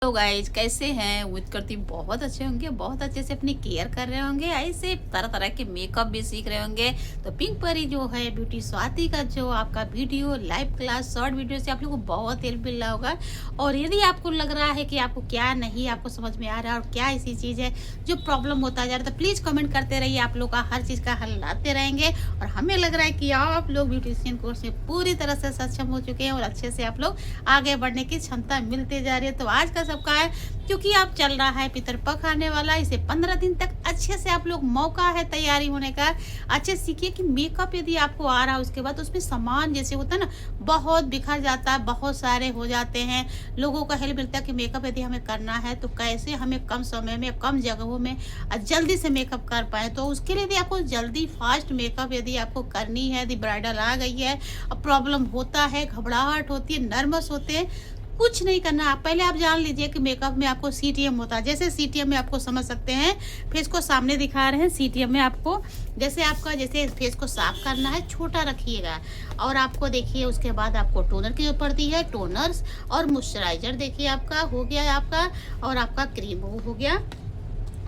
तो गाइज कैसे हैं। उम्मीद करती हूँ बहुत अच्छे होंगे, बहुत अच्छे से अपनी केयर कर रहे होंगे, ऐसे तरह तरह के मेकअप भी सीख रहे होंगे। तो पिंक परी जो है ब्यूटी स्वाति का जो आपका video live class short video से आप लोगों को बहुत हेल्प मिल रहा होगा। और यदि आपको लग रहा है कि आपको क्या नहीं आपको समझ में आ रहा है और क्या ऐसी चीज़ है जो प्रॉब्लम होता जा रहा है, तो प्लीज़ कमेंट करते रहिए। आप लोग का हर चीज़ का हल लाते रहेंगे। और हमें लग रहा है कि आप लोग ब्यूटिशियन कोर्स में पूरी तरह से सक्षम हो चुके हैं और अच्छे से आप लोग आगे बढ़ने की क्षमता मिलते जा रही है। तो आज का सबका है, क्योंकि आप चल रहा है पितरपक्ष आने वाला, इसे 15 दिन तक अच्छे से आप लोग मौका है तैयारी होने का। अच्छे सीखिए कि मेकअप यदि आपको आ रहा है उसके बाद उसमें सामान जैसे होता है ना, बहुत बिखर जाता है, बहुत सारे हो जाते हैं। लोगों का हेल्प मिलता है कि मेकअप यदि हमें करना है तो कैसे हमें कम समय में कम जगहों में जल्दी से मेकअप कर पाए। तो उसके लिए भी आपको जल्दी फास्ट मेकअप यदि आपको करनी है, यदि ब्राइडल आ गई है, अब प्रॉब्लम होता है, घबराहट होती है, नर्वस होते हैं, कुछ नहीं करना। आप पहले आप जान लीजिए कि मेकअप में आपको सीटीएम होता है। जैसे सीटीएम में आपको समझ सकते हैं, फेस को सामने दिखा रहे हैं। सीटीएम में आपको जैसे आपका जैसे फेस को साफ करना है, छोटा रखिएगा। और आपको देखिए उसके बाद आपको टोनर की जो पड़ती है, टोनर्स और मॉइस्चराइजर देखिए आपका हो गया आपका, और आपका क्रीम हो गया,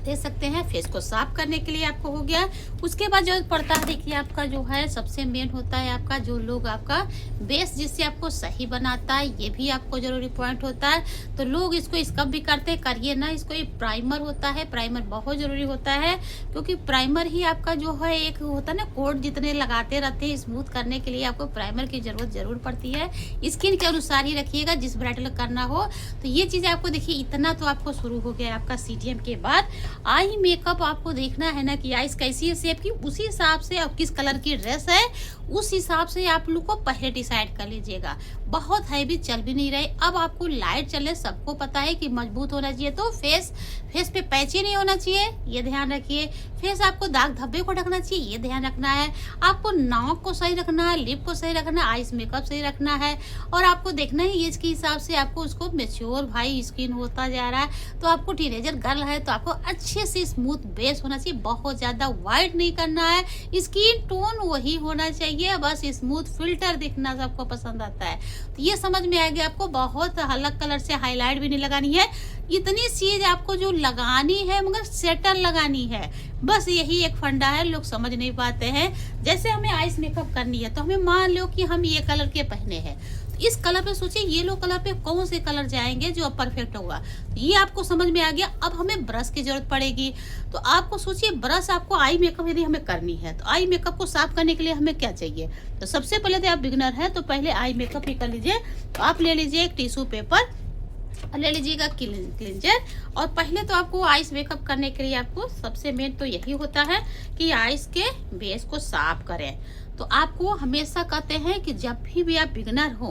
दे सकते हैं। फेस को साफ करने के लिए आपको हो गया। उसके बाद जो पड़ता है देखिए आपका जो है सबसे मेन होता है आपका जो लोग आपका बेस जिससे आपको सही बनाता है, ये भी आपको जरूरी पॉइंट होता है। तो लोग इसको स्कब भी करते हैं, करिए ना इसको। ये प्राइमर होता है, प्राइमर बहुत जरूरी होता है, क्योंकि प्राइमर ही आपका जो है एक होता है ना, कोट जितने लगाते रहते हैं स्मूथ करने के लिए आपको प्राइमर की जरूरत जरूर पड़ती है। स्किन के अनुसार ही रखिएगा जिस ब्राइडल करना हो। तो ये चीज़ आपको देखिए, इतना तो आपको शुरू हो गया आपका सीटीएम के बाद। आई मेकअप आपको देखना है ना कि आईज कैसी है शेप की, उसी हिसाब से अब किस कलर की ड्रेस है उस हिसाब से आप लोग को पहले डिसाइड कर लीजिएगा। बहुत हैवी चल भी नहीं रहे, अब आपको लाइट चले। सबको पता है कि मजबूत होना चाहिए, तो फेस पे पैची नहीं होना चाहिए, ये ध्यान रखिए। फेस आपको दाग धब्बे को ढकना चाहिए, ये ध्यान रखना है। आपको नाक को सही रखना है, लिप को सही रखना है, आईज मेकअप सही रखना है। और आपको देखना है एज के हिसाब से आपको उसको मेच्योर भाई स्किन होता जा रहा है, तो आपको टीनेजर गर्ल है तो आपको अच्छे से स्मूथ बेस होना चाहिए। बहुत ज्यादा वाइट नहीं करना है, स्किन टोन वही होना चाहिए, बस स्मूथ फिल्टर दिखना सबको पसंद आता है। तो ये समझ में आ गया आपको। बहुत अलग कलर से हाईलाइट भी नहीं लगानी है, इतनी चीज आपको जो लगानी है मगर सेटल लगानी है, बस यही एक फंडा है। लोग समझ नहीं पाते हैं। जैसे हमें आइस मेकअप करनी है तो हमें मान लो कि हम ये कलर के पहने हैं, तो इस कलर पे सोचिए येलो कलर पे कौन से कलर जाएंगे जो अब परफेक्ट होगा। तो ये आपको समझ में आ गया। अब हमें ब्रश की जरूरत पड़ेगी, तो आपको सोचिए ब्रश आपको आई मेकअप यदि हमें करनी है तो आई मेकअप को साफ करने के लिए हमें क्या चाहिए। तो सबसे पहले तो आप बिगनर हैं तो पहले आई मेकअप ही कर लीजिए। तो आप ले लीजिए एक टिश्यू पेपर, ले लीजिएगा क्लिंजर। और पहले तो आपको आइस मेकअप करने के लिए आपको सबसे मेन तो यही होता है कि आइस के बेस को साफ करें। तो आपको हमेशा कहते हैं कि जब भी आप बिगनर हो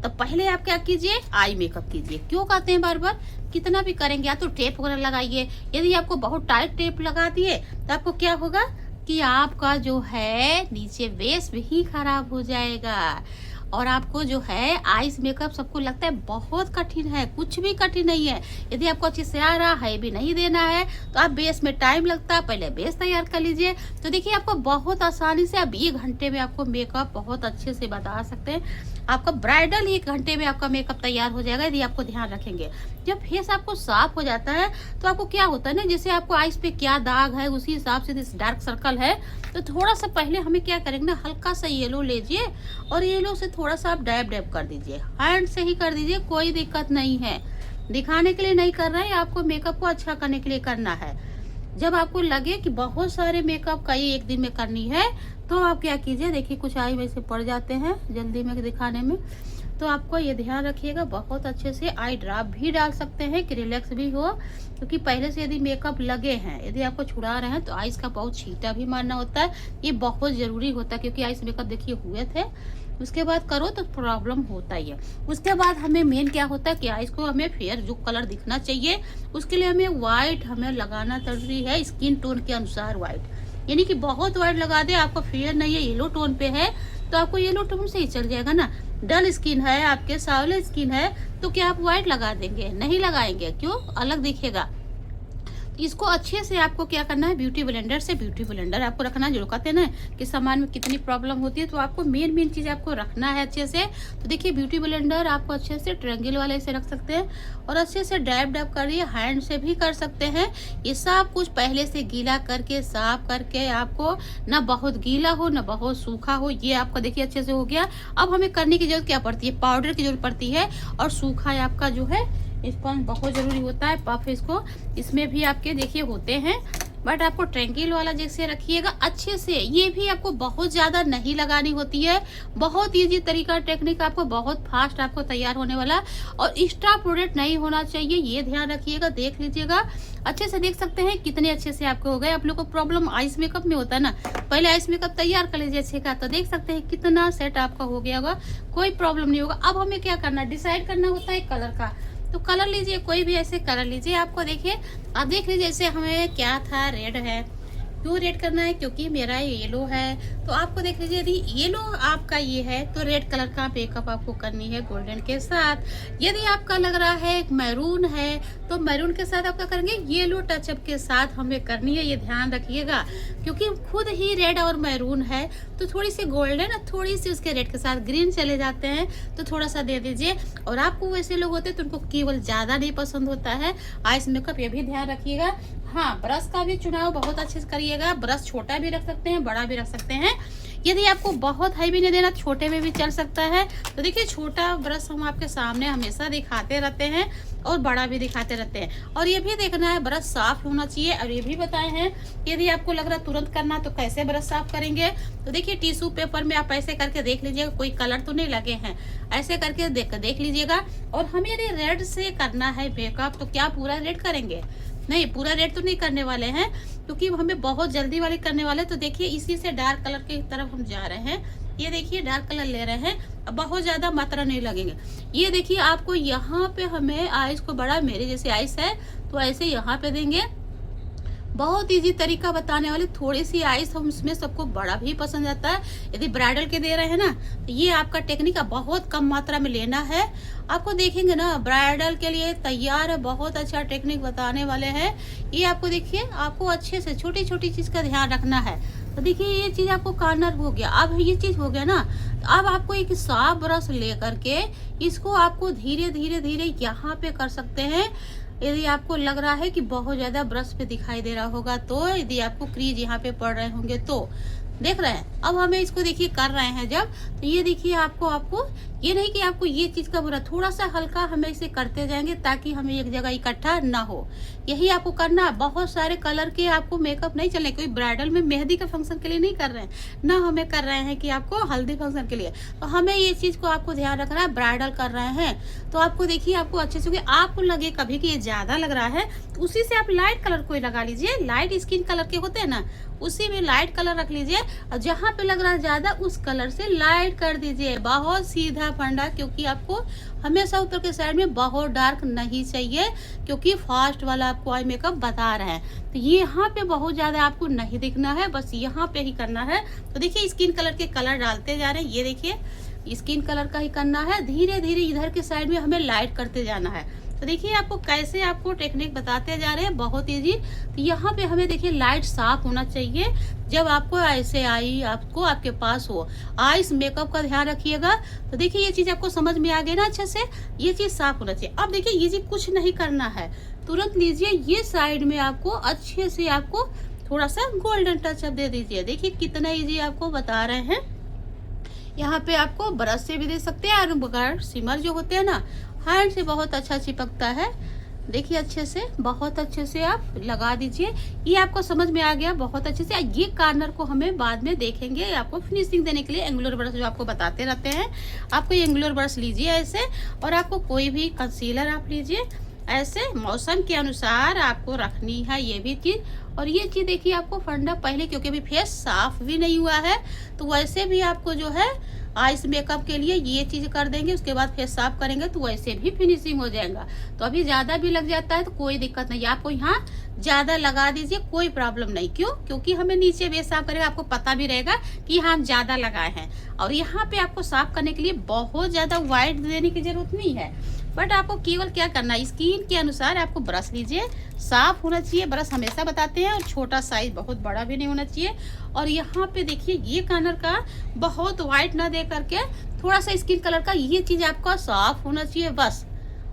तो पहले आप क्या कीजिए, आई मेकअप कीजिए। क्यों कहते हैं बार बार, कितना भी करेंगे या तो टेप वगैरह लगाइए। यदि आपको बहुत टाइट टेप लगा दिए तो आपको क्या होगा कि आपका जो है नीचे बेस भी खराब हो जाएगा। और आपको जो है आइस मेकअप सबको लगता है बहुत कठिन है, कुछ भी कठिन नहीं है। यदि आपको अच्छे से आ रहा है भी नहीं देना है तो आप बेस में टाइम लगता है, पहले बेस तैयार कर लीजिए। तो देखिए आपको बहुत आसानी से आप 1 घंटे में आपको मेकअप बहुत अच्छे से बता सकते हैं। आपका ब्राइडल 1 घंटे में आपका मेकअप तैयार हो जाएगा यदि आपको ध्यान रखेंगे। जब फेस आपको साफ हो जाता है तो आपको क्या होता है ना, जैसे आपको आइस पे क्या दाग है उसी हिसाब से डार्क सर्कल है, तो थोड़ा सा पहले हमें क्या करेंगे ना, हल्का सा येलो लीजिए और येलो से थोड़ा सा आप डैब डैब कर दीजिए। हैंड से ही कर दीजिए, कोई दिक्कत नहीं है। दिखाने के लिए नहीं कर रहे हैं, आपको मेकअप को अच्छा करने के लिए करना है। जब आपको लगे कि बहुत सारे मेकअप कई एक दिन में करनी है तो आप क्या कीजिए, देखिए कुछ आई वैसे पड़ जाते हैं जल्दी में दिखाने में, तो आपको ये ध्यान रखिएगा। बहुत अच्छे से आई ड्रॉप भी डाल सकते हैं कि रिलैक्स भी हो, क्योंकि पहले से यदि मेकअप लगे हैं, यदि आपको छुड़ा रहे हैं तो आइस का बहुत छींटा भी मारना होता है। ये बहुत जरूरी होता है, क्योंकि आइस मेकअप देखिए हुए थे उसके बाद करो तो प्रॉब्लम होता ही है। उसके बाद हमें मेन क्या होता है कि आइस को हमें फेयर जो कलर दिखना चाहिए उसके लिए हमें व्हाइट हमें लगाना जरूरी है, स्किन टोन के अनुसार व्हाइट। यानी कि बहुत व्हाइट लगा दे, आपको फेयर नहीं है येलो टोन पे है तो आपको येलो टोन से ही चल जाएगा ना। डल स्किन है आपके, सावले स्किन है, तो क्या आप व्हाइट लगा देंगे, नहीं लगाएंगे, क्यों, अलग दिखेगा। इसको अच्छे से आपको क्या करना है, ब्यूटी ब्लेंडर से, ब्यूटी ब्लेंडर आपको रखना, जो कहते हैं ना कि सामान में कितनी प्रॉब्लम होती है, तो आपको मेन चीज़ आपको रखना है अच्छे से। तो देखिए ब्यूटी ब्लेंडर आपको अच्छे से ट्रायंगल वाले से रख सकते हैं और अच्छे से डैब करिए, हैंड से भी कर सकते हैं। ये सब कुछ पहले से गीला करके साफ करके, आपको ना बहुत गीला हो ना बहुत सूखा हो, ये आपका देखिए अच्छे से हो गया। अब हमें करने की जरूरत क्या पड़ती है, पाउडर की जरूरत पड़ती है, और सूखा आपका जो है स्पंज बहुत जरूरी होता है। पफ इसको इसमें भी आपके देखिए होते हैं, बट आपको ट्रैंगल वाला जैसे रखिएगा अच्छे से। ये भी आपको बहुत ज़्यादा नहीं लगानी होती है, बहुत इजी तरीका, टेक्निक आपको बहुत फास्ट आपको तैयार होने वाला, और एक्स्ट्रा प्रोडक्ट नहीं होना चाहिए, ये ध्यान रखिएगा। देख लीजिएगा अच्छे से, देख सकते हैं कितने अच्छे से आपको हो गए। आप लोग को प्रॉब्लम आइस मेकअप में होता है ना, पहले आइस मेकअप तैयार कर लीजिए अच्छे का, तो देख सकते हैं कितना सेट आपका हो गया होगा, कोई प्रॉब्लम नहीं होगा। अब हमें क्या करना, डिसाइड करना होता है कलर का। तो कलर लीजिए, कोई भी ऐसे कलर लीजिए। आपको देखिए, आप देख लीजिए जैसे हमें क्या था, रेड है। क्यों रेड करना है, क्योंकि मेरा येलो है। तो आपको देख लीजिए, यदि येलो आपका ये है तो रेड कलर का मेकअप आपको करनी है गोल्डन के साथ। यदि आपका लग रहा है मैरून है तो मैरून के साथ आपका करेंगे येलो टचअप के साथ हमें करनी है, ये ध्यान रखिएगा। क्योंकि खुद ही रेड और मैरून है तो थोड़ी सी गोल्डन और थोड़ी सी उसके रेड के साथ ग्रीन चले जाते हैं, तो थोड़ा सा दे दीजिए। और आपको वैसे लोग होते हैं तो उनको केवल ज़्यादा नहीं पसंद होता है आइस मेकअप, ये भी ध्यान रखिएगा। हाँ, ब्रश का भी चुनाव बहुत अच्छे से करिएगा। ब्रश छोटा भी रख सकते हैं, बड़ा भी रख सकते हैं। यदि आपको बहुत हैवी नहीं देना, छोटे में भी चल सकता है। तो देखिए छोटा ब्रश हम आपके सामने हमेशा दिखाते रहते हैं और बड़ा भी दिखाते रहते हैं। और ये भी देखना है ब्रश साफ होना चाहिए। और ये भी बताए हैं यदि आपको लग रहा है तुरंत करना तो कैसे ब्रश साफ करेंगे। तो देखिए टिश्यू पेपर में आप ऐसे करके देख लीजिएगा, कोई कलर तो नहीं लगे हैं, ऐसे करके देख लीजिएगा। और हमें यदि रेड से करना है मेकअप तो क्या पूरा रेड करेंगे, नहीं पूरा रेड तो नहीं करने वाले हैं, क्योंकि हमें बहुत जल्दी वाले करने वाले। तो देखिए इसी से डार्क कलर की तरफ हम जा रहे हैं। ये देखिए डार्क कलर ले रहे हैं, अब बहुत ज्यादा मात्रा नहीं लगेंगे। ये देखिए आपको यहाँ पे हमें आइस को बड़ा, मेरे जैसे आइस है तो ऐसे यहाँ पे देंगे। बहुत इजी तरीका बताने वाले, थोड़ी सी आइस हम उसमें सबको बड़ा भी पसंद आता है। यदि ब्राइडल के दे रहे हैं ना तो ये आपका टेक्निक बहुत कम मात्रा में लेना है। आपको देखेंगे ना ब्राइडल के लिए तैयार है, बहुत अच्छा टेक्निक बताने वाले हैं। ये आपको देखिए, आपको अच्छे से छोटी छोटी चीज का ध्यान रखना है। तो देखिए ये चीज आपको कॉर्नर हो गया, अब ये चीज हो गया ना। तो अब आपको एक साफ ब्रश लेकर के इसको आपको धीरे धीरे धीरे यहाँ पे कर सकते हैं। यदि आपको लग रहा है कि बहुत ज्यादा ब्रश पे दिखाई दे रहा होगा, तो यदि आपको क्रीज यहाँ पे पड़ रहे होंगे तो देख रहे हैं। अब हमें इसको देखिए कर रहे हैं जब, तो ये देखिए आपको ये नहीं कि आपको ये चीज का बुरा, थोड़ा सा हल्का हमें इसे करते जाएंगे ताकि हमें एक जगह इकट्ठा ना हो। यही आपको करना है। बहुत सारे कलर के आपको मेकअप नहीं चलने, कोई ब्राइडल में मेहंदी का फंक्शन के लिए नहीं कर रहे हैं ना, हमें कर रहे हैं कि आपको हल्दी फंक्शन के लिए। तो हमें ये चीज को आपको ध्यान रखना है। ब्राइडल कर रहे हैं तो आपको देखिए आपको अच्छे से, आपको लगे कभी कि ये ज्यादा लग रहा है तो उसी से आप लाइट कलर कोई लगा लीजिए। लाइट स्किन कलर के होते हैं ना, उसी में लाइट कलर रख लीजिए और जहाँ पे लग रहा है ज्यादा उस कलर से लाइट कर दीजिए। बहुत सीधा फंडा, क्योंकि आपको हमेशा ऊपर के साइड में बहुत डार्क नहीं चाहिए, क्योंकि फास्ट वाला आपको आई मेकअप बता रहे हैं। तो ये यहाँ पे बहुत ज्यादा आपको नहीं दिखना है, बस यहाँ पे ही करना है। तो देखिए स्किन कलर के कलर डालते जा रहे हैं, ये देखिए स्किन कलर का ही करना है। धीरे धीरे इधर के साइड में हमें लाइट करते जाना है। तो देखिए आपको कैसे आपको टेक्निक बताते जा रहे हैं, बहुत इजी। तो यहाँ पे हमें देखिए लाइट साफ होना चाहिए। जब आपको ऐसे आई आपको आपके पास हो आइस मेकअप का ध्यान रखिएगा। तो देखिए ये चीज आपको समझ में आ गई ना अच्छे से, ये चीज साफ होना चाहिए। अब देखिए ये चीज कुछ नहीं करना है, तुरंत लीजिए ये साइड में आपको अच्छे से आपको थोड़ा सा गोल्डन टचअप दे दीजिए। देखिए कितना ईजी आपको बता रहे हैं। यहाँ पे आपको ब्रश से भी दे सकते हैं, और बगैर सिमर जो होते हैं ना, हैंड से बहुत अच्छा चिपकता है। देखिए अच्छे से, बहुत अच्छे से आप लगा दीजिए। ये आपको समझ में आ गया बहुत अच्छे से। ये कॉर्नर को हमें बाद में देखेंगे, आपको फिनिशिंग देने के लिए एंगुलर ब्रश जो आपको बताते रहते हैं, आपको ये एंगुलर ब्रश लीजिए ऐसे। और आपको कोई भी कंसीलर आप लीजिए ऐसे, मौसम के अनुसार आपको रखनी है ये भी चीज। और ये चीज देखिए आपको फंडा पहले, क्योंकि अभी फेस साफ भी नहीं हुआ है, तो वैसे भी आपको जो है आइस मेकअप के लिए ये चीज कर देंगे, उसके बाद फेस साफ करेंगे तो वैसे भी फिनिशिंग हो जाएगा। तो अभी ज्यादा भी लग जाता है तो कोई दिक्कत नहीं, आपको यहाँ ज्यादा लगा दीजिए, कोई प्रॉब्लम नहीं। क्यों? क्योंकि हमें नीचे बेस साफ करेगा, आपको पता भी रहेगा कि हम ज्यादा लगाए हैं। और यहाँ पे आपको साफ करने के लिए बहुत ज्यादा वाइट देने की जरूरत नहीं है, बट आपको केवल क्या करना है, स्किन के अनुसार आपको ब्रश लीजिए, साफ होना चाहिए ब्रश, हमेशा बताते हैं, और छोटा साइज, बहुत बड़ा भी नहीं होना चाहिए। और यहाँ पे देखिए ये कॉर्नर का बहुत वाइट ना दे करके थोड़ा सा स्किन कलर का ये चीज आपका साफ होना चाहिए, बस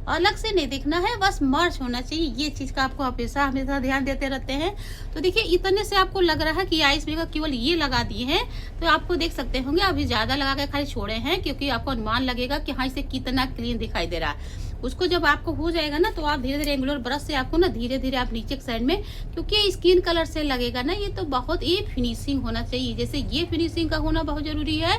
अलग से नहीं दिखना है, बस मर्ज होना चाहिए। ये चीज का आपको हमेशा हमेशा ध्यान देते रहते हैं। तो देखिए इतने से आपको लग रहा है कि आइस मेकअप केवल ये लगा दिए हैं, तो आपको देख सकते होंगे अभी ज्यादा लगा के खाली छोड़े हैं, क्योंकि आपको अनुमान लगेगा कि हाँ इसे कितना क्लीन दिखाई दे रहा है। उसको जब आपको हो जाएगा ना, तो आप धीरे धीरे एंगुलर ब्रश से आपको ना धीरे धीरे आप नीचे के साइड में, क्योंकि ये स्किन कलर से लगेगा ना, ये तो बहुत ही फिनिशिंग होना चाहिए। जैसे ये फिनिशिंग का होना बहुत जरूरी है,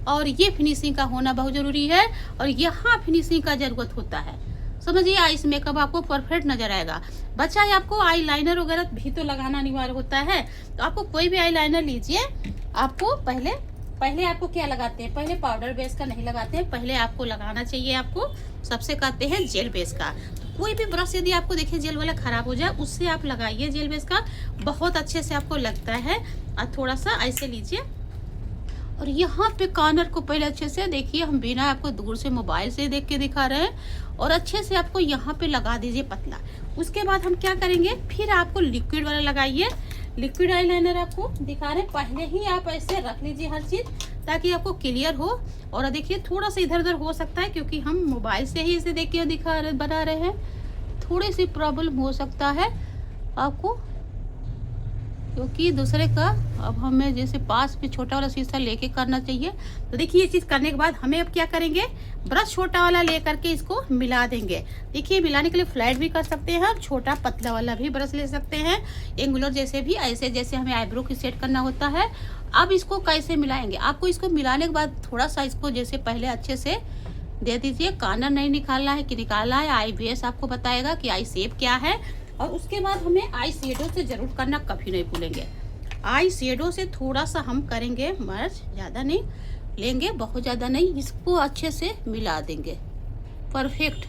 और ये फिनिशिंग का होना बहुत जरूरी है, और यहाँ फिनिशिंग का जरूरत होता है। समझिए आइस मेकअप आपको परफेक्ट नजर आएगा। बच्चा आपको आई लाइनर वगैरह भी तो लगाना अनिवार्य होता है, तो आपको कोई भी आई लाइनर लीजिए। आपको पहले आपको क्या लगाते हैं, पहले पाउडर बेस का नहीं लगाते हैं, पहले आपको लगाना चाहिए, आपको सबसे कहते हैं जेल बेस का। तो कोई भी ब्रश यदि आपको देखिए जेल वाला खराब हो जाए, उससे आप लगाइए जेल बेस का, बहुत अच्छे से आपको लगता है। और थोड़ा सा ऐसे लीजिए, और यहाँ पे कॉर्नर को पहले अच्छे से देखिए, हम बिना आपको दूर से मोबाइल से देख के दिखा रहे हैं, और अच्छे से आपको यहाँ पे लगा दीजिए पतला। उसके बाद हम क्या करेंगे, फिर आपको लिक्विड वाला लगाइए। लिक्विड आईलाइनर आपको दिखा रहे हैं, पहले ही आप ऐसे रख लीजिए हर चीज, ताकि आपको क्लियर हो। और देखिए थोड़ा सा इधर उधर हो सकता है, क्योंकि हम मोबाइल से ही इसे देख के बना रहे हैं, थोड़ी सी प्रॉब्लम हो सकता है आपको, क्योंकि दूसरे का अब हमें जैसे पास में छोटा वाला शीशा लेके करना चाहिए। तो देखिए ये चीज करने के बाद हमें अब क्या करेंगे, ब्रश छोटा वाला ले करके इसको मिला देंगे। देखिए मिलाने के लिए फ्लैट भी कर सकते हैं, और छोटा पतला वाला भी ब्रश ले सकते हैं, एंगुलर जैसे भी, ऐसे जैसे हमें आईब्रो की सेट करना होता है। अब इसको कैसे मिलाएंगे, आपको इसको मिलाने के बाद थोड़ा सा इसको जैसे पहले अच्छे से दे दीजिए। कॉर्नर नहीं निकालना है कि निकालना है, आई बेस आपको बताएगा कि आई शेप क्या है। और उसके बाद हमें आई शेडो से जरूर करना कभी नहीं भूलेंगे। आई शेडो से थोड़ा सा हम करेंगे मर्ज, ज़्यादा नहीं लेंगे, बहुत ज़्यादा नहीं, इसको अच्छे से मिला देंगे परफेक्ट।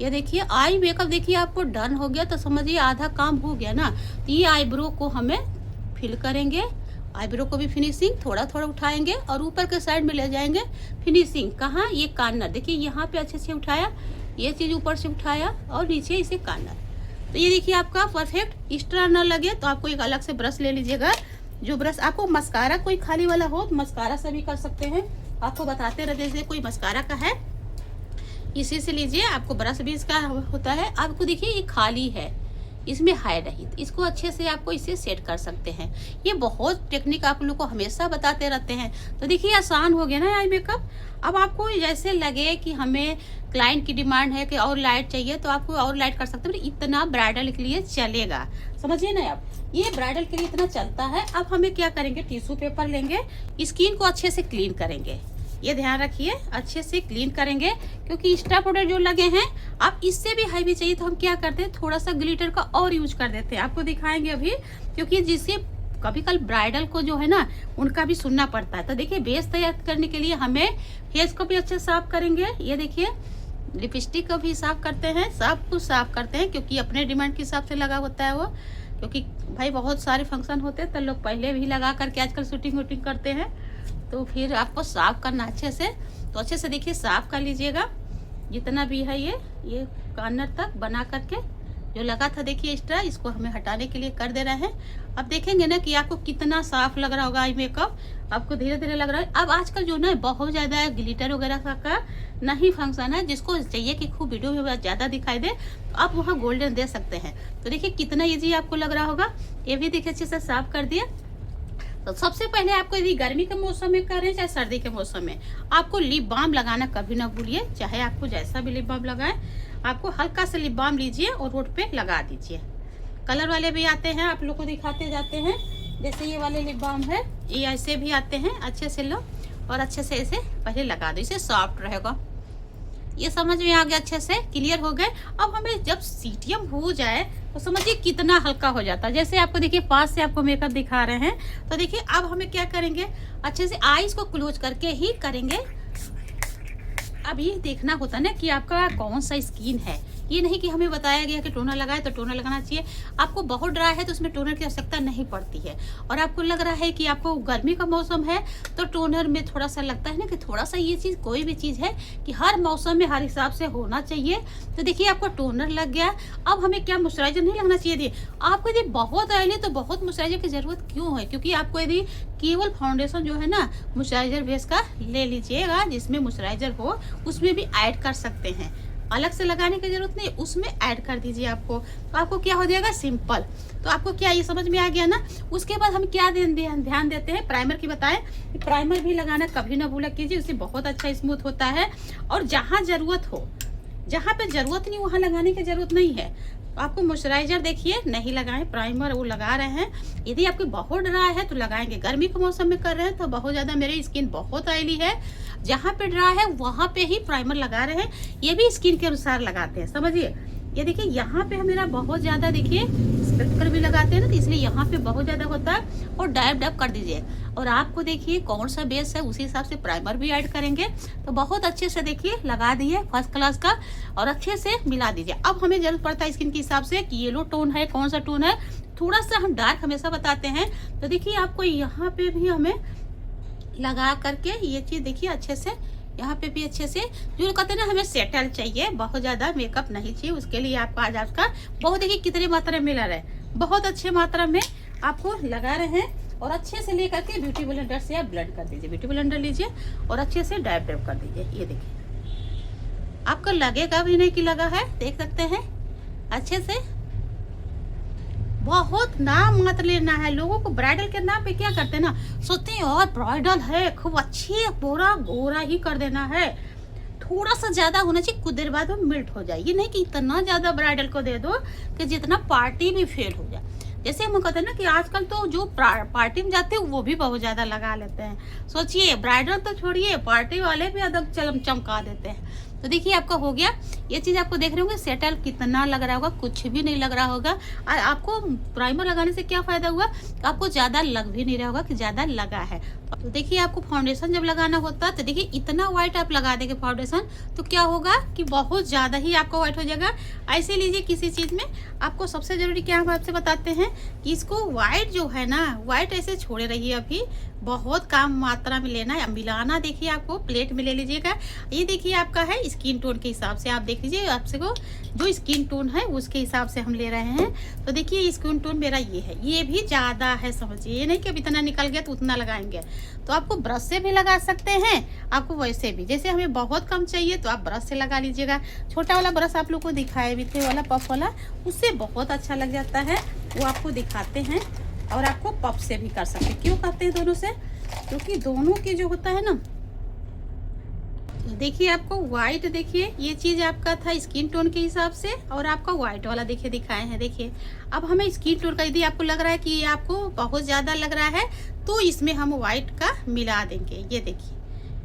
ये देखिए आई मेकअप देखिए आपको डन हो गया, तो समझिए आधा काम हो गया ना। तो ये आईब्रो को हमें फिल करेंगे, आईब्रो को भी फिनिशिंग थोड़ा थोड़ा उठाएंगे, और ऊपर के साइड में ले जाएंगे फिनिशिंग। कहाँ, ये कॉर्नर देखिए यहाँ पे अच्छे से उठाया, ये चीज़ ऊपर से उठाया, और नीचे इसे कॉर्नर। तो ये देखिए आपका परफेक्ट। एक्स्ट्रा ना लगे तो आपको एक अलग से ब्रश ले लीजिएगा, जो ब्रश आपको मस्कारा कोई खाली वाला हो तो मस्कारा से भी कर सकते हैं, आपको बताते रहते जैसे कोई मस्कारा का है, इसी से लीजिए। आपको ब्रश भी इसका होता है। आपको देखिए ये खाली है, इसमें है नहीं, तो इसको अच्छे से आपको इसे सेट कर सकते हैं। ये बहुत टेक्निक आप लोग को हमेशा बताते रहते हैं। तो देखिए आसान हो गया ना आई मेकअप। अब आपको जैसे लगे कि हमें क्लाइंट की डिमांड है कि और लाइट चाहिए, तो आपको और लाइट कर सकते हैं, इतना ब्राइडल के लिए चलेगा, समझिए ना आप, ये ब्राइडल के लिए इतना चलता है। अब हमें क्या करेंगे, टिश्यू पेपर लेंगे, स्किन को अच्छे से क्लीन करेंगे, ये ध्यान रखिए, अच्छे से क्लीन करेंगे, क्योंकि एक्स्ट्रा पाउडर जो लगे हैं, आप इससे भी हाई भी चाहिए तो हम क्या करते हैं, थोड़ा सा ग्लिटर का और यूज कर देते हैं, आपको दिखाएंगे अभी, क्योंकि जिससे कभी कल ब्राइडल को जो है ना उनका भी सुनना पड़ता है। तो देखिए बेस तैयार करने के लिए हमें फेस को भी अच्छे साफ करेंगे, ये देखिए लिपस्टिक को भी साफ करते हैं, सब कुछ साफ करते हैं, क्योंकि अपने डिमांड के हिसाब से लगा होता है वो, क्योंकि भाई बहुत सारे फंक्शन होते हैं तो लोग पहले भी लगा करके आजकल शूटिंग वूटिंग करते हैं, तो फिर आपको साफ करना अच्छे से। तो अच्छे से देखिए साफ कर लीजिएगा, जितना भी है ये कॉर्नर तक बना करके जो लगा था देखिए एक्स्ट्रा, इसको हमें हटाने के लिए कर दे रहे हैं। अब देखेंगे ना कि आपको कितना साफ लग रहा होगा आई मेकअप, आपको धीरे धीरे लग रहा है। अब आजकल जो ना बहुत ज़्यादा ग्लिटर वगैरह का नहीं फंक्शन है, जिसको चाहिए कि खूब वीडियो में ज़्यादा दिखाई दे, तो आप वहाँ गोल्डन दे सकते हैं। तो देखिए कितना ईजी आपको लग रहा होगा। ये भी देखिए अच्छे से साफ कर दिया। तो सबसे पहले आपको यदि गर्मी के मौसम में करें चाहे सर्दी के मौसम में, आपको लिप बाम लगाना कभी ना भूलिए, चाहे आपको जैसा भी लिप बाम लगाएं, आपको हल्का सा लिप बाम लीजिए और होठ पे लगा दीजिए। कलर वाले भी आते हैं, आप लोग को दिखाते जाते हैं, जैसे ये वाले लिप बाम है, ये ऐसे भी आते हैं। अच्छे से लो और अच्छे से इसे पहले लगा दो, इसे सॉफ्ट रहेगा। ये समझ में आ गया, अच्छे से क्लियर हो गए। अब हमें जब सीटीएम हो जाए तो समझिए कितना हल्का हो जाता है। जैसे आपको देखिए पास से आपको मेकअप दिखा रहे हैं, तो देखिए अब हमें क्या करेंगे, अच्छे से आईज को क्लोज करके ही करेंगे। अब ये देखना होता है ना कि आपका कौन सा स्किन है, ये नहीं कि हमें बताया गया कि टोनर लगाए तो टोनर लगाना चाहिए। आपको बहुत ड्राई है तो उसमें टोनर की आवश्यकता नहीं पड़ती है। और आपको लग रहा है कि आपको गर्मी का मौसम है तो टोनर में थोड़ा सा लगता है ना कि थोड़ा सा, ये चीज़ कोई भी चीज़ है कि हर मौसम में हर हिसाब से होना चाहिए। तो देखिए आपको टोनर लग गया। अब हमें क्या मॉइस्चराइजर नहीं लगना चाहिए थी। आपको यदि बहुत ऑयली तो बहुत मॉइस्चराइजर की जरूरत क्यों है, क्योंकि आपको यदि केवल फाउंडेशन जो है ना मॉइस्चराइजर बेस का ले लीजिएगा, जिसमें मॉइस्चराइजर हो उसमें भी ऐड कर सकते हैं, अलग से लगाने की जरूरत नहीं, उसमें ऐड कर दीजिए आपको। तो आपको क्या हो जाएगा सिंपल। तो आपको क्या ये समझ में आ गया ना। उसके बाद हम क्या ध्यान देते हैं, प्राइमर की बताएं। प्राइमर भी लगाना कभी ना भूला कीजिए, उससे बहुत अच्छा स्मूथ होता है। और जहाँ जरूरत हो, जहाँ पे जरूरत नहीं वहाँ लगाने की जरूरत नहीं है। आपको मॉइस्चराइजर देखिए नहीं लगाएं, प्राइमर वो लगा रहे हैं। यदि आपकी बहुत ड्राई है तो लगाएंगे, गर्मी के मौसम में कर रहे हैं तो बहुत ज़्यादा, मेरी स्किन बहुत ऑयली है, जहाँ पे ड्राई है वहाँ पे ही प्राइमर लगा रहे हैं। ये भी स्किन के अनुसार लगाते हैं, समझिए। ये देखिए यहाँ पे मेरा बहुत ज़्यादा, देखिए स्पेक्टर भी लगाते हैं ना, तो इसलिए यहाँ पे बहुत ज़्यादा होता है। और डैब डैब कर दीजिए। और आपको देखिए कौन सा बेस है उसी हिसाब से प्राइमर भी ऐड करेंगे। तो बहुत अच्छे से देखिए लगा दिए फर्स्ट क्लास का, और अच्छे से मिला दीजिए। अब हमें जरूरत पड़ता है स्किन के हिसाब से कि येलो टोन है, कौन सा टोन है, थोड़ा सा हम डार्क हमेशा बताते हैं। तो देखिए आपको यहाँ पे भी हमें लगा करके ये चीज़ देखिए अच्छे से, यहाँ पे भी अच्छे से, जो कहते हैं ना हमें सेटल चाहिए, बहुत ज़्यादा मेकअप नहीं चाहिए। उसके लिए आपको आज आपका बहुत, देखिए कितनी मात्रा में मिला रहा है, बहुत अच्छे मात्रा में आपको लगा रहे हैं। और अच्छे से लेकर के ब्यूटी ब्लेंडर से आप ब्लेंड कर दीजिए। ब्यूटी ब्लेंडर लीजिए और अच्छे से डैब डैब कर दीजिए। ये देखिए आपको लगेगा भी नहीं कि लगा है, देख सकते हैं अच्छे से। बहुत नाम मत लेना है। लोगों को ब्राइडल के नाम पे क्या करते हैं ना, सोचते हैं और ब्राइडल है खूब अच्छी, पूरा गोरा ही कर देना है। थोड़ा सा ज्यादा होना चाहिए, कुछ देर बाद वो मिल्ट हो जाए। ये नहीं कि इतना ज्यादा ब्राइडल को दे दो कि जितना पार्टी भी फेल हो जाए। जैसे हम कहते हैं ना कि आजकल तो जो पार्टी में जाते हैं वो भी बहुत ज्यादा लगा लेते हैं। सोचिए ब्राइडल तो छोड़िए, पार्टी वाले भी अदब चमका देते हैं। तो देखिए आपका हो गया। ये चीज़ आपको देख रहे होंगे सेटल कितना लग रहा होगा, कुछ भी नहीं लग रहा होगा। और आपको प्राइमर लगाने से क्या फ़ायदा हुआ, आपको ज़्यादा लग भी नहीं रहा होगा कि ज़्यादा लगा है। तो देखिए आपको फाउंडेशन जब लगाना होता है तो देखिए इतना वाइट आप लगा देंगे फाउंडेशन तो क्या होगा कि बहुत ज़्यादा ही आपका वाइट हो जाएगा। ऐसे लीजिए किसी चीज़ में आपको सबसे ज़रूरी क्या हम आपसे बताते हैं कि इसको वाइट जो है ना, वाइट ऐसे छोड़े रहिए, अभी बहुत कम मात्रा में लेना है। मिलाना देखिए आपको प्लेट में ले लीजिएगा। ये देखिए आपका है स्किन टोन के हिसाब से, आप देख लीजिए आपसे को जो स्किन टोन है उसके हिसाब से हम ले रहे हैं। तो देखिए स्किन टोन मेरा ये है, ये भी ज़्यादा है, समझिए। ये नहीं कि अब इतना निकल गया तो उतना लगाएंगे। तो आपको ब्रश से भी लगा सकते हैं, आपको वैसे भी, जैसे हमें बहुत कम चाहिए तो आप ब्रश से लगा लीजिएगा। छोटा वाला ब्रश आप लोग को दिखाए भी थे वाला पफ वाला, उससे बहुत अच्छा लग जाता है, वो आपको दिखाते हैं। और आपको पफ से भी कर सकते हैं। क्यों करते हैं दोनों से, क्योंकि दोनों की जो होता है ना, देखिए आपको व्हाइट, देखिए ये चीज आपका था स्किन टोन के हिसाब से, और आपका व्हाइट वाला देखिए दिखाए हैं। देखिए अब हमें स्किन टोन का यदि आपको लग रहा है कि ये आपको बहुत ज्यादा लग रहा है तो इसमें हम व्हाइट का मिला देंगे। ये देखिए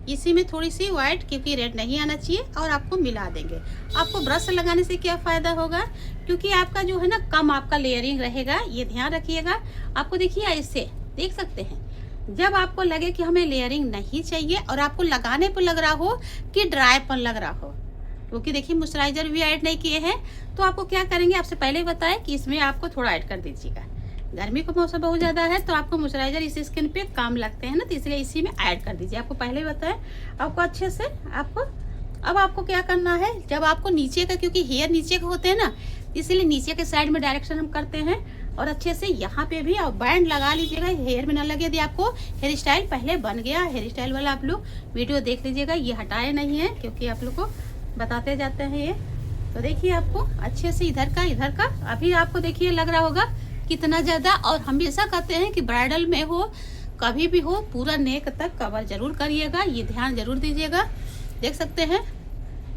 इसी में थोड़ी सी व्हाइट, क्योंकि रेड नहीं आना चाहिए, और आपको मिला देंगे। आपको ब्रश से लगाने से क्या फायदा होगा, क्योंकि आपका जो है ना कम आपका लेयरिंग रहेगा, ये ध्यान रखिएगा। आपको देखिए ऐसे देख सकते हैं, जब आपको लगे कि हमें लेयरिंग नहीं चाहिए और आपको लगाने पर लग रहा हो कि ड्राईपन लग रहा हो, क्योंकि देखिए मॉइस्चराइजर भी ऐड नहीं किए हैं, तो आपको क्या करेंगे, आपसे पहले बताया कि इसमें आपको थोड़ा ऐड कर दीजिएगा। गर्मी का मौसम बहुत ज़्यादा है तो आपको मॉइस्चराइजर इस स्किन पे काम लगते हैं ना, तो इसलिए इसी में ऐड कर दीजिए। आपको पहले बताया आपको अच्छे से। आपको अब आपको क्या करना है, जब आपको नीचे का, क्योंकि हेयर नीचे के होते हैं ना, इसीलिए नीचे के साइड में डायरेक्शन हम करते हैं। और अच्छे से यहाँ पे भी आप बैंड लगा लीजिएगा, हेयर में ना लगे। यदि आपको हेयर स्टाइल पहले बन गया, हेयर स्टाइल वाला आप लोग वीडियो देख लीजिएगा, ये हटाए नहीं है क्योंकि आप लोग को बताते जाते हैं ये। तो देखिए आपको अच्छे से इधर का अभी आपको देखिए लग रहा होगा कितना ज़्यादा। और हमेशा कहते हैं कि ब्राइडल में हो कभी भी हो पूरा नेक तक कवर जरूर करिएगा, ये ध्यान जरूर दीजिएगा। देख सकते हैं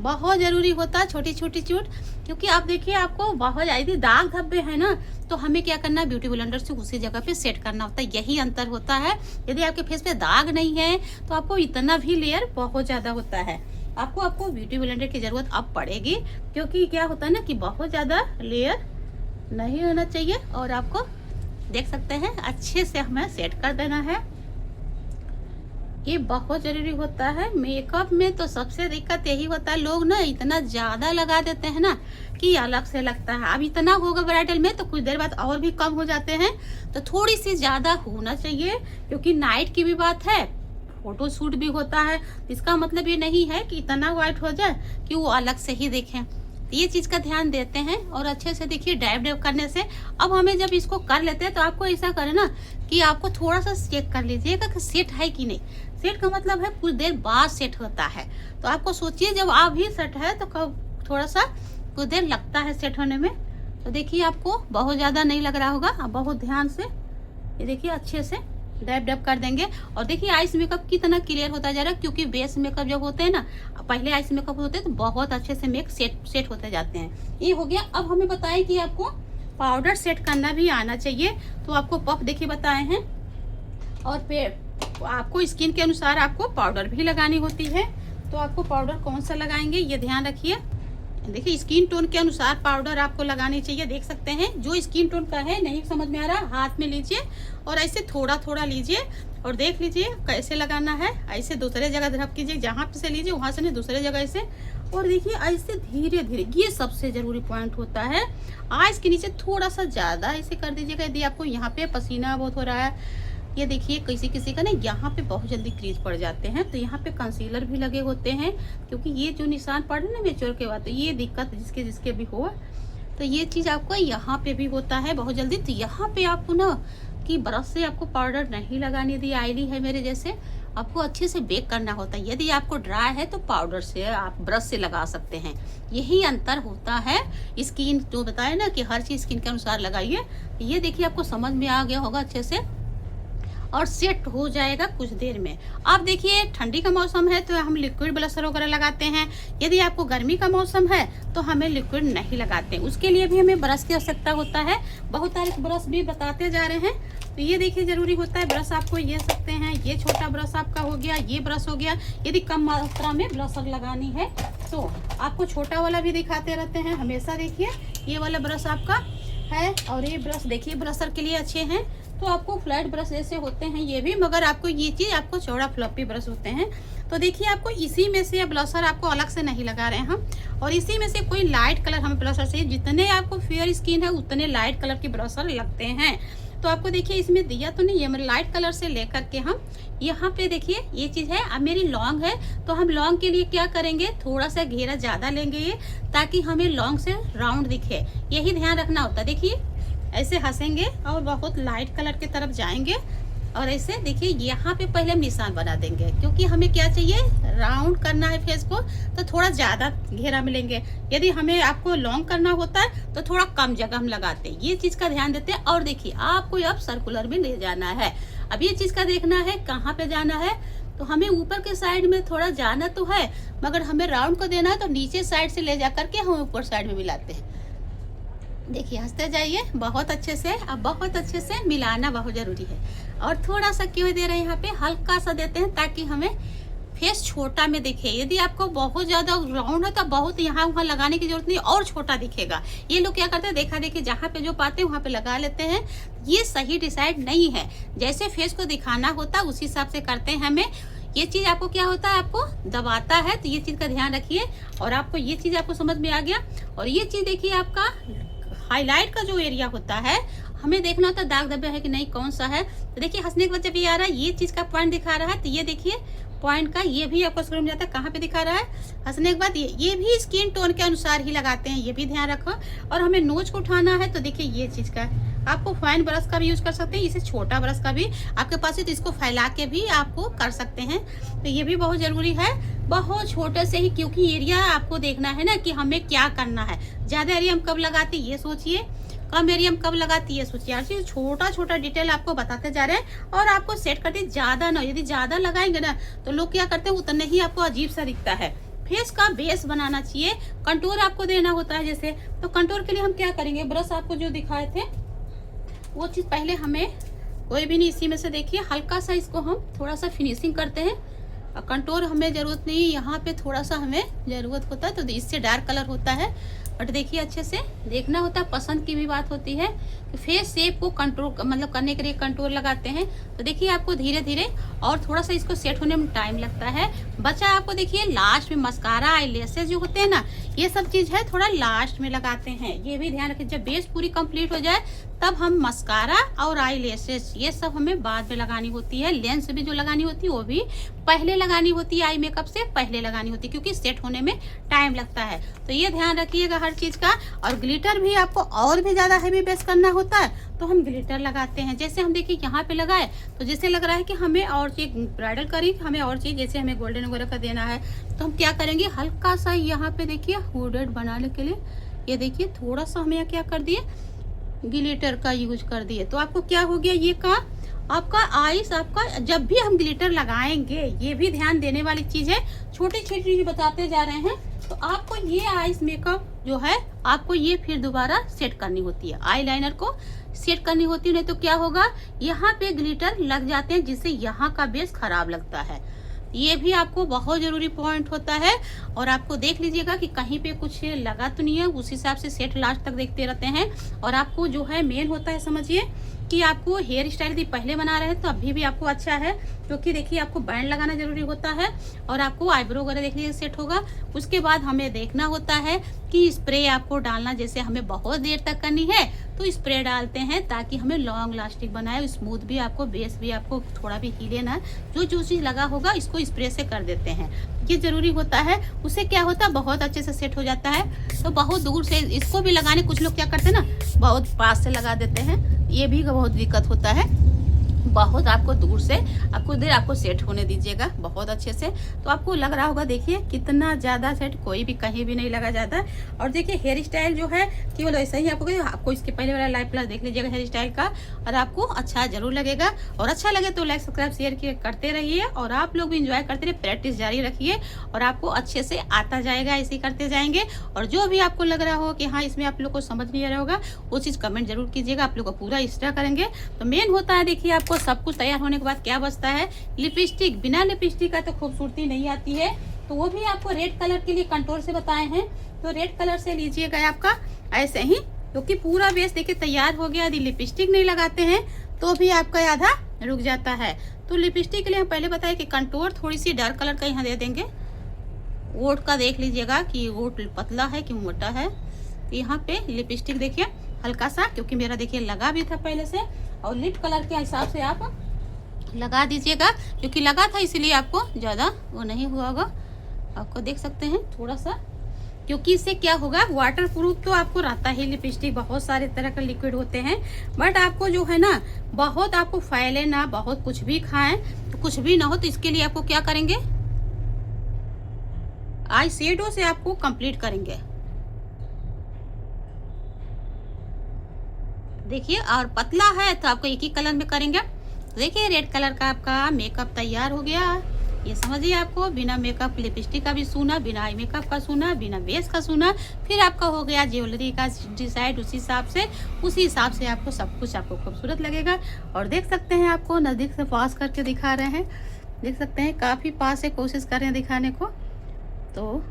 बहुत ज़रूरी होता है छोटी छोटी चोट, क्योंकि आप देखिए आपको बहुत यदि दाग धब्बे हैं ना तो हमें क्या करना है, ब्यूटी ब्लेंडर से उसी जगह पे सेट करना होता है, यही अंतर होता है। यदि आपके फेस पे दाग नहीं है तो आपको इतना भी लेयर बहुत ज़्यादा होता है, आपको ब्यूटी ब्लेंडर की ज़रूरत अब पड़ेगी, क्योंकि क्या होता है ना कि बहुत ज़्यादा लेयर नहीं होना चाहिए। और आपको देख सकते हैं अच्छे से हमें सेट कर देना है। ये बहुत ज़रूरी होता है मेकअप में। तो सबसे दिक्कत यही होता है, लोग ना इतना ज़्यादा लगा देते हैं ना कि अलग से लगता है। अब इतना होगा ब्राइडल में तो कुछ देर बाद और भी कम हो जाते हैं। तो थोड़ी सी ज़्यादा होना चाहिए, क्योंकि नाइट की भी बात है, फोटो शूट भी होता है। इसका मतलब ये नहीं है कि इतना वाइट हो जाए कि वो अलग से ही दिखें। तो ये चीज़ का ध्यान देते हैं और अच्छे से देखिए डैब करने से। अब हमें जब इसको कर लेते हैं तो आपको ऐसा करें ना कि आपको थोड़ा सा चेक कर लीजिएगा कि सेट है कि नहीं। सेट का मतलब है कुछ देर बाद सेट होता है। तो आपको सोचिए जब आप ही सेट है तो कब थोड़ा सा कुछ देर लगता है सेट होने में। तो देखिए आपको बहुत ज़्यादा नहीं लग रहा होगा। अब बहुत ध्यान से ये देखिए अच्छे से डैब कर देंगे। और देखिए आइस मेकअप कितना क्लियर होता जा रहा है, क्योंकि बेस मेकअप जब होते हैं ना, पहले आइस मेकअप होते हैं तो बहुत अच्छे से सेट होते जाते हैं। ये हो गया। अब हमें बताएं कि आपको पाउडर सेट करना भी आना चाहिए। तो आपको पफ देखिए बताए हैं, और फिर आपको स्किन के अनुसार आपको पाउडर भी लगानी होती है। तो आपको पाउडर कौन सा लगाएंगे ये ध्यान रखिए। देखिए स्किन टोन के अनुसार पाउडर आपको लगानी चाहिए। देख सकते हैं जो स्किन टोन का है, नहीं समझ में आ रहा हाथ में लीजिए और ऐसे थोड़ा थोड़ा लीजिए और देख लीजिए कैसे लगाना है। ऐसे दूसरे जगह रब कीजिए, जहाँ से लीजिए वहाँ से नहीं, दूसरे जगह से। और देखिए ऐसे धीरे धीरे, ये सबसे जरूरी पॉइंट होता है। आइस के नीचे थोड़ा सा ज़्यादा ऐसे कर दीजिएगा। यदि आपको यहाँ पे पसीना बहुत हो रहा है, ये देखिए किसी किसी का ना यहाँ पे बहुत जल्दी क्रीज पड़ जाते हैं, तो यहाँ पे कंसीलर भी लगे होते हैं, क्योंकि ये जो निशान पड़े ना मेच्योर के बाद, तो ये दिक्कत जिसके जिसके भी हो, तो ये चीज़ आपको यहाँ पे भी होता है बहुत जल्दी। तो यहाँ पे आपको ना कि ब्रश से आपको पाउडर नहीं लगानी, यदि ऑयली है मेरे जैसे, आपको अच्छे से बेक करना होता है। यदि आपको ड्राई है तो पाउडर से आप ब्रश से लगा सकते हैं। यही अंतर होता है। स्किन जो बताए ना कि हर चीज़ स्किन के अनुसार लगाइए। ये देखिए आपको समझ में आ गया होगा अच्छे से, और सेट हो जाएगा कुछ देर में। अब देखिए ठंडी का मौसम है तो हम लिक्विड ब्लशर वगैरह लगाते हैं। यदि आपको गर्मी का मौसम है तो हमें लिक्विड नहीं लगाते, उसके लिए भी हमें ब्रश की आवश्यकता होता है। बहुत सारे ब्रश भी बताते जा रहे हैं। तो ये देखिए जरूरी होता है ब्रश आपको ये सकते हैं। ये छोटा ब्रश आपका हो गया, ये ब्रश हो गया। यदि कम मात्रा में ब्लशर लगानी है तो आपको छोटा वाला भी दिखाते रहते हैं हमेशा। देखिए ये वाला ब्रश आपका है, और ये ब्रश देखिए ब्लशर के लिए अच्छे हैं। तो आपको फ्लैट ब्रश जैसे होते हैं ये भी, मगर आपको ये चीज़ आपको चौड़ा फ्लॉपी ब्रश होते हैं। तो देखिए आपको इसी में से ब्लशर आपको अलग से नहीं लगा रहे हैं हम, और इसी में से कोई लाइट कलर हमें ब्लशर चाहिए। जितने आपको फेयर स्किन है उतने लाइट कलर के ब्लशर लगते हैं। तो आपको देखिए इसमें दिया तो नहीं है, मैं लाइट कलर से लेकर के हम यहाँ पे देखिए ये चीज़ है। अब मेरी लॉन्ग है तो हम लॉन्ग के लिए क्या करेंगे, थोड़ा सा घेरा ज़्यादा लेंगे ये, ताकि हमें लॉन्ग से राउंड दिखे। यही ध्यान रखना होता है। देखिए ऐसे हंसेंगे और बहुत लाइट कलर की तरफ जाएंगे, और ऐसे देखिए यहाँ पे पहले हम निशान बना देंगे, क्योंकि हमें क्या चाहिए, राउंड करना है फेस को, तो थोड़ा ज़्यादा घेरा मिलेंगे। यदि हमें आपको लॉन्ग करना होता है तो थोड़ा कम जगह हम लगाते हैं। ये चीज़ का ध्यान देते हैं। और देखिए आपको अब सर्कुलर में ले जाना है। अब ये चीज़ का देखना है कहाँ पे जाना है। तो हमें ऊपर के साइड में थोड़ा जाना तो है, मगर हमें राउंड को देना है तो नीचे साइड से ले जा करके हम ऊपर साइड में मिलाते हैं। देखिए हंसते जाइए बहुत अच्छे से। अब बहुत अच्छे से मिलाना बहुत ज़रूरी है। और थोड़ा सा क्यों दे रहे हैं, यहाँ पे हल्का सा देते हैं ताकि हमें फेस छोटा में दिखे। यदि आपको बहुत ज़्यादा राउंड है तो बहुत यहाँ वहाँ लगाने की जरूरत नहीं, और छोटा दिखेगा। ये लोग क्या करते हैं, देखा देखी जहाँ पे जो पाते हैं वहाँ पे लगा लेते हैं। ये सही डिसाइड नहीं है। जैसे फेस को दिखाना होता है उसी हिसाब से करते हैं हमें। ये चीज़ आपको क्या होता है, आपको दबाता है, तो ये चीज़ का ध्यान रखिए। और आपको ये चीज़ आपको समझ में आ गया। और ये चीज़ देखिए आपका हाईलाइट का जो एरिया होता है, हमें देखना होता है दाग धब्बे है कि नहीं, कौन सा है। तो देखिए हंसने के बाद जब ये आ रहा है, ये चीज़ का पॉइंट दिखा रहा है, तो ये देखिए पॉइंट का ये भी आपको समझ में जाता है कहाँ पे दिखा रहा है। हंसने के बाद ये भी स्किन टोन के अनुसार ही लगाते हैं, ये भी ध्यान रखो। और हमें नोच को उठाना है तो देखिए ये चीज़ का आपको फाइन ब्रश का भी यूज कर सकते हैं, इसे छोटा ब्रश का भी आपके पास है तो इसको फैला के भी आपको कर सकते हैं। तो ये भी बहुत ज़रूरी है, बहुत छोटे से ही, क्योंकि एरिया आपको देखना है ना कि हमें क्या करना है। ज़्यादा एरिया हम कब लगाते ये सोचिए, कम एरिया हम कब लगाती है सोचिए। हर चीज़ छोटा छोटा डिटेल आपको बताते जा रहे हैं। और आपको सेट करते ज़्यादा ना, यदि ज़्यादा लगाएंगे ना तो लोग क्या करते हैं, उतना ही आपको अजीब सा दिखता है। फेस का बेस बनाना चाहिए। कंटूर आपको देना होता है जैसे, तो कंटूर के लिए हम क्या करेंगे, ब्रश आपको जो दिखाए थे वो चीज़ पहले हमें कोई भी नहीं, इसी में से देखिए हल्का सा इसको हम थोड़ा सा फिनिशिंग करते हैं। कंटूर हमें ज़रूरत नहीं, यहाँ पे थोड़ा सा हमें ज़रूरत होता है, तो इससे डार्क कलर होता है। बट देखिए अच्छे से देखना होता है, पसंद की भी बात होती है कि फेस शेप को कंट्रोल मतलब करने के लिए कंट्रोल लगाते हैं। तो देखिए आपको धीरे धीरे और थोड़ा सा इसको सेट होने में टाइम लगता है। बचा आपको देखिए लास्ट में मस्कारा, आईलैशेस जो होते हैं ना, ये सब चीज़ है थोड़ा लास्ट में लगाते हैं। ये भी ध्यान रखें, जब बेस पूरी कंप्लीट हो जाए तब हम मस्कारा और आईलैशेस ये सब हमें बाद में लगानी होती है। लेंस भी जो लगानी होती है वो भी पहले लगानी होती है, आई मेकअप से पहले लगानी होती है, क्योंकि सेट होने में टाइम लगता है। तो ये ध्यान रखिएगा हर चीज़ का। और ग्लिटर भी आपको और भी ज़्यादा हैवी बेस करना होता है तो हम ग्लिटर लगाते हैं। जैसे हम देखिए यहाँ पे लगाए तो जैसे लग रहा है कि हमें और चीज़ ब्राइडल करी, हमें और चीज़ जैसे हमें गोल्डन वगैरह का देना है, तो हम क्या करेंगे, हल्का सा यहाँ पे देखिए हुडेड बनाने के लिए ये देखिए थोड़ा सा हमें क्या कर दिए, ग्लिटर का यूज कर दिए। तो आपको क्या हो गया, ये का आपका आइस, आपका जब भी हम ग्लिटर लगाएंगे, ये भी ध्यान देने वाली चीज है, छोटी छोटी चीज बताते जा रहे हैं। तो आपको ये आइस मेकअप जो है आपको ये फिर दोबारा सेट करनी होती है, आईलाइनर को सेट करनी होती है। नहीं तो क्या होगा, यहाँ पे ग्लिटर लग जाते हैं जिससे यहाँ का बेस खराब लगता है। ये भी आपको बहुत जरूरी पॉइंट होता है। और आपको देख लीजिएगा कि कहीं पे कुछ लगा तो नहीं है, उस हिसाब से सेट लास्ट तक देखते रहते हैं। और आपको जो है मेन होता है, समझिए कि आपको हेयर स्टाइल यदि पहले बना रहे हैं तो अभी भी आपको अच्छा है, क्योंकि देखिए आपको बैंड लगाना जरूरी होता है और आपको आईब्रो वगैरह देख लीजिए सेट होगा। उसके बाद हमें देखना होता है कि स्प्रे आपको डालना, जैसे हमें बहुत देर तक करनी है तो स्प्रे डालते हैं ताकि हमें लॉन्ग लास्टिंग बनाए, स्मूथ भी आपको, बेस भी आपको थोड़ा भी हिले ना, जो जो चीज़ लगा होगा इसको स्प्रे से कर देते हैं, ये जरूरी होता है। उससे क्या होता है, बहुत अच्छे से सेट हो जाता है। तो बहुत दूर से इसको भी लगाने, कुछ लोग क्या करते हैं ना, बहुत पास से लगा देते हैं, ये भी बहुत दिक्कत होता है। बहुत आपको दूर से आपको देर आपको सेट होने दीजिएगा बहुत अच्छे से। तो आपको लग रहा होगा देखिए कितना ज़्यादा सेट, कोई भी कहीं भी नहीं लगा जाता है। और देखिए हेयर स्टाइल जो है केवल ऐसा ही आपको इसके पहले वाला लाइव प्लस देख लीजिएगा हेयर स्टाइल का, और आपको अच्छा जरूर लगेगा। और अच्छा लगे तो लाइक सब्सक्राइब शेयर करते रहिए, और आप लोग भी इंजॉय करते रहिए, प्रैक्टिस जारी रखिए और आपको अच्छे से आता जाएगा, ऐसे ही करते जाएंगे। और जो भी आपको लग रहा हो कि हाँ इसमें आप लोग को समझ नहीं आ रहा होगा, वो चीज़ कमेंट जरूर कीजिएगा, आप लोग को पूरा एक्स्ट्रा करेंगे। तो मेन होता है देखिए आपको सब कुछ तैयार होने के बाद क्या बचता है, लिपस्टिक। बिना लिपस्टिक का तो खूबसूरती नहीं आती है। तो वो भी आपको रेड कलर के लिए कंट्रोल से बताए हैं, तो रेड कलर से लीजिएगा आपका ऐसे ही, क्योंकि पूरा बेस देखिए तैयार हो गया। यदि लिपस्टिक नहीं लगाते हैं तो भी आपका आधा रुक जाता है। तो लिपस्टिक के लिए हम पहले बताए कि कंटूर थोड़ी सी डार्क कलर का यहाँ दे देंगे। ओठ का देख लीजिएगा कि ओठ पतला है कि मोटा है। यहाँ पे लिपस्टिक देखिए हल्का सा, क्योंकि मेरा देखिए लगा भी था पहले से, और लिप कलर के हिसाब से आप लगा दीजिएगा, क्योंकि लगा था इसीलिए आपको ज़्यादा वो नहीं हुआ होगा। आपको देख सकते हैं थोड़ा सा, क्योंकि इससे क्या होगा, वाटर प्रूफ तो आपको रहता ही लिपस्टिक, बहुत सारे तरह के लिक्विड होते हैं। बट आपको जो है ना, बहुत आपको फैले ना, बहुत कुछ भी खाएं तो कुछ भी ना हो, तो इसके लिए आपको क्या करेंगे, आई शेडो से आपको कंप्लीट करेंगे देखिए। और पतला है तो आपको एक ही कलर में करेंगे। देखिए रेड कलर का आपका मेकअप तैयार हो गया। ये समझिए आपको बिना मेकअप लिपस्टिक का भी सूना, बिना आई मेकअप का सूना, बिना बेस का सूना, फिर आपका हो गया ज्वेलरी का डिसाइड। उसी हिसाब से आपको सब कुछ आपको खूबसूरत लगेगा। और देख सकते हैं आपको नज़दीक से पास करके दिखा रहे हैं, देख सकते हैं काफ़ी पास से कोशिश कर रहे हैं दिखाने को। तो